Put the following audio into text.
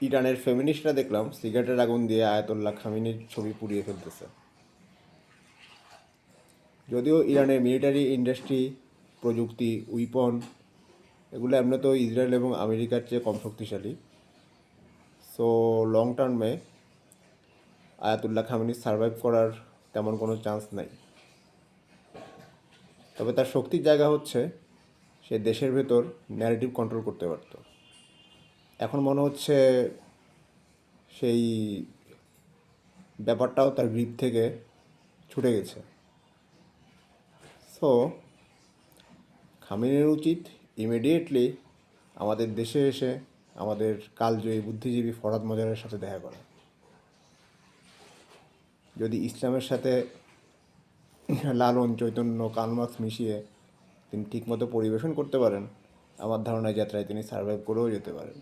ইরানের ফেমিনিস্টরা দেখলাম সিগারেটের আগুন দিয়ে আয়াতুল্লাহ খামিনির ছবি পুড়িয়ে ফেলতেছে। যদিও ইরানের মিলিটারি ইন্ডাস্ট্রি, প্রযুক্তি, উইপন এগুলো এমনিতেও ইসরায়েল এবং আমেরিকার চেয়ে কম শক্তিশালী। সো লং টার্মে আয়াতুল্লাহ খামিনির সার্ভাইভ করার তেমন কোনো চান্স নাই। তবে তার শক্তির জায়গা হচ্ছে সে দেশের ভেতর ন্যারেটিভ কন্ট্রোল করতে পারত। এখন মনে হচ্ছে সেই ব্যাপারটাও তার গ্রিপ থেকে ছুটে গেছে। সো খামেনির উচিত ইমিডিয়েটলি আমাদের দেশে এসে আমাদের কালজয়ী বুদ্ধিজীবী ফরহাদ মজারের সাথে দেখা করা। যদি ইসলামের সাথে লালন, চৈতন্য, কালমার্কস মিশিয়ে তিনি ঠিকমতো পরিবেশন করতে পারেন, আমার ধারণায় যাত্রায় তিনি সার্ভাইভ করেও যেতে পারেন।